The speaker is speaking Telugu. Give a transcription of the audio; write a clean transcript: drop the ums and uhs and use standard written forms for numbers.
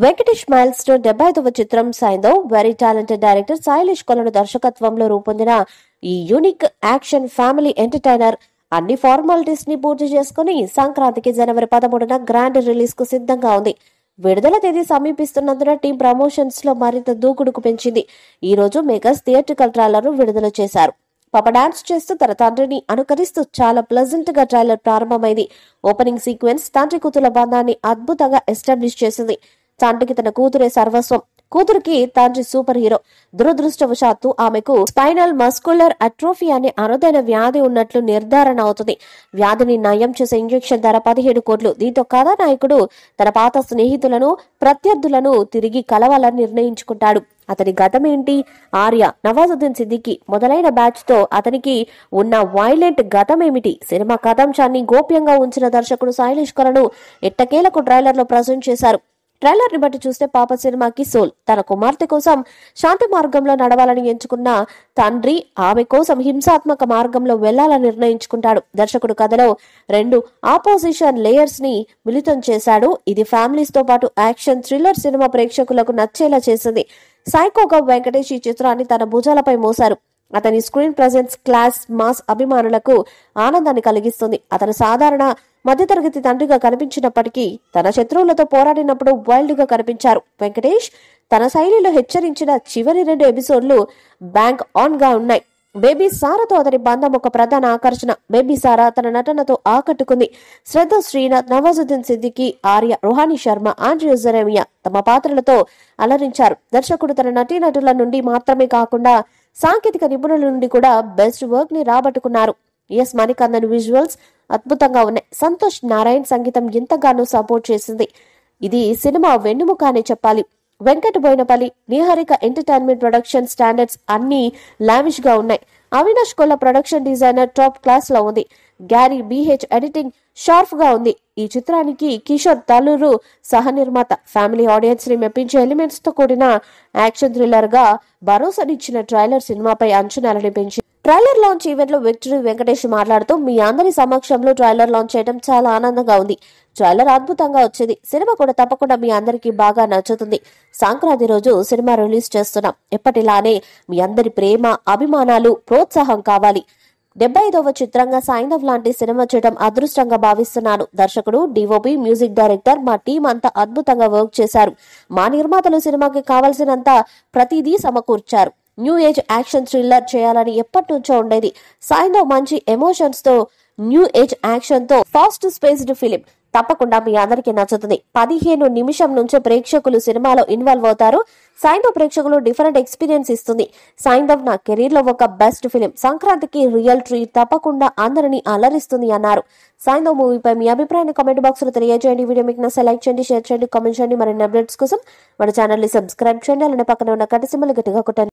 వెంకటేష్ మైల్ స్టోన్ 75వ చిత్రం Saindhav very talented director Shailesh కొలను దర్శకత్వంలో రూపొందిన ఈ యూనిక్ యాక్షన్ ఫ్యామిలీ ఎంటర్టైనర్ అన్ని ఫార్మాలిటీస్ ని పూర్తి చేసుకుని సంక్రాంతికి జనవరి 13న గ్రాండ్ రిలీజ్ కు సిద్ధంగా ఉంది. విడుదల తేదీ సమీపిస్తున్నందున టీం ప్రమోషన్స్ లో మరింత దూకుడుకు పెంచింది. ఈ రోజు మేకర్స్ థియేట్రికల్ ట్రైలర్ విడుదల చేశారు. పాప డాన్స్ చేస్తూ తన తండ్రిని అనుకరిస్తూ చాలా ప్లెజెంట్ గా ట్రైలర్ ప్రారంభమైంది. ఓపెనింగ్ సీక్వెన్స్ తండ్రి కూతుల బంధాన్ని అద్భుతంగా ఎస్టాబ్లిష్ చేసింది. తండ్రికి తన కూతురే సర్వస్వం. కూతురికి తండ్రి సూపర్ హీరో. దురదృష్టవశాత్తు ఆమెకు స్పైనల్ మస్కులర్ అట్రోఫీ అనే అరుదైన వ్యాధి ఉన్నట్లు నిర్ధారణ అవుతుంది. వ్యాధిని నయం చేసే ఇంజెక్షన్ ధర 17 కోట్లు. దీంతో కథానాయకుడు తన పాత స్నేహితులను ప్రత్యర్థులను తిరిగి కలవాలని నిర్ణయించుకుంటాడు. అతని గతమేంటి? ఆర్య, నవాజుద్దీన్ సిద్దికి మొదలైన బ్యాచ్ తో అతనికి ఉన్న వైలెంట్ గతమేమిటి? సినిమా కథాంశాన్ని గోప్యంగా ఉంచిన దర్శకుడు శైలేష్ కొలను ఎట్టకేలకు ట్రైలర్ లో ప్రజెంట్ చేశారు. ట్రైలర్ ని బట్టి చూస్తే పాప సినిమాకి సోల్. తన కుమార్తె కోసం శాంతి మార్గంలో నడవాలని ఎంచుకున్న తండ్రి ఆమె కోసం హింసాత్మక మార్గంలో వెళ్లాలని నిర్ణయించుకుంటాడు. దర్శకుడు కథలో 2 ఆపోజిషన్ లేయర్స్ ని మిళితం చేశాడు. ఇది ఫ్యామిలీస్ తో పాటు యాక్షన్ థ్రిల్లర్ సినిమా ప్రేక్షకులకు నచ్చేలా చేసింది. సైకోగా వెంకటేష్ ఈ చిత్రాన్ని తన భుజాలపై మోశారు. అతని స్క్రీన్ ప్రెజెన్స్ క్లాస్ మాస్ అభిమానులకు ఆనందాన్ని కలిగిస్తుంది. అతను సాధారణ మధ్యతరగతి తండ్రిగా కనిపించినప్పటికీ తన శత్రువులతో పోరాడినప్పుడు వైల్డ్ గా కనిపించారు. వెంకటేష్ తన శైలిలో హెచ్చరించిన చివరి 2 ఎపిసోడ్లు బ్యాంక్ ఆన్ గా ఉన్నాయి. బేబీ సారాతో అతని బంధం ఒక ప్రధాన ఆకర్షణ. బేబీ సారా తన నటనతో ఆకట్టుకుంది. శ్రద్ధ శ్రీనాథ్, నవాజుద్దీన్ సిద్దికి, ఆర్య, రోహాని శర్మ, ఆండ్రియో జెరెమియా తమ పాత్రలతో అలరించారు. దర్శకుడు తన నటీనటుల నుండి మాత్రమే కాకుండా సాంకేతిక నిపుణుల నుండి కూడా బెస్ట్ వర్క్ ని రాబట్టుకున్నారు. ఎస్ మణికందన్ విజువల్స్ అద్భుతంగా ఉన్నాయి. సంతోష్ నారాయణ్ సంగీతం ఎంతగానో సపోర్ట్ చేసింది. ఇది సినిమా వెన్నుముక అనే చెప్పాలి. Venkata Boinapalli, Niharika entertainment production standards అన్ని లావిష్ గా ఉన్నాయి. అవినాష్ కొల్ల ప్రొడక్షన్ డిజైనర్ టాప్ క్లాస్ లో ఉంది. గ్యారీ బిహెచ్ ఎడిటింగ్ షార్ప్ గా ఉంది. ఈ చిత్రానికి కిషోర్ తల్లూరు సహ నిర్మాత. ఫ్యామిలీ ఆడియన్స్ ని మెప్పించే ఎలిమెంట్స్ తో కూడిన యాక్షన్ థ్రిల్లర్ గా భరోసానిచ్చిన ట్రైలర్ సినిమాపై అంచనాలని పెంచి ట్రైలర్ లాంచ్ ఈవెంట్ లో విక్టరీ వెంకటేష్ మాట్లాడుతూ, మీ అందరి సమక్షంలో ట్రైలర్ లాంచ్ చేయడం చాలా ఆనందంగా ఉంది. ట్రైలర్ అద్భుతంగా వచ్చింది. సినిమా కూడా తప్పకుండా మీ అందరికి బాగా నచ్చుతుంది. సంక్రాంతి రోజు సినిమా రిలీజ్ చేస్తున్నాం. ఎప్పటిలానే మీ అందరి ప్రేమ, అభిమానాలు, ప్రోత్సాహం కావాలి. 75వ చిత్రంగా సైంధవ్ లాంటి సినిమా చేయడం అదృష్టంగా భావిస్తున్నాను. దర్శకుడు, డిఓపి, మ్యూజిక్ డైరెక్టర్ మా టీం అంతా అద్భుతంగా వర్క్ చేశారు. మా నిర్మాతలు సినిమాకి కావాల్సినంత ప్రతిదీ సమకూర్చారు. న్యూ ఏజ్ యాక్షన్ థ్రిల్లర్ చేయాలని ఎప్పటి నుంచో ఉండేది. సైంధవ్ మంచి ఎమోషన్స్ తో, న్యూ ఏజ్ యాక్షన్ తో ఫాస్ట్ స్పేస్డ్ ఫిలిం. తప్పకుండా మీ అందరికి నచ్చుతుంది. 15 నిమిషం నుంచే ప్రేక్షకులు సినిమాలో ఇన్వాల్వ్ అవుతారు. సైంధవ్ ప్రేక్షకులు డిఫరెంట్ ఎక్స్పీరియన్స్ ఇస్తుంది. సైంధవ్ నా కెరీర్ లో ఒక బెస్ట్ ఫిలిం. సంక్రాంతికి రియల్ ట్రీట్. తప్పకుండా అందరినీ అలరిస్తుంది అన్నారు. సైంధవ్ మూవీపై మీ అభిప్రాయాన్ని కామెంట్ బాక్స్ లో తెలియజేయండి. వీడియో మీకు నచ్చితే లైక్ చేయండి, షేర్ చేయండి, కామెంట్ చేయండి. మరిన్ని అప్డేట్స్ కోసం మన ఛానల్ ని సబ్స్క్రైబ్ చేయండి. అలానే పక్కన ఉన్న గంట సింబల్ గట్టిగా కొట్టండి.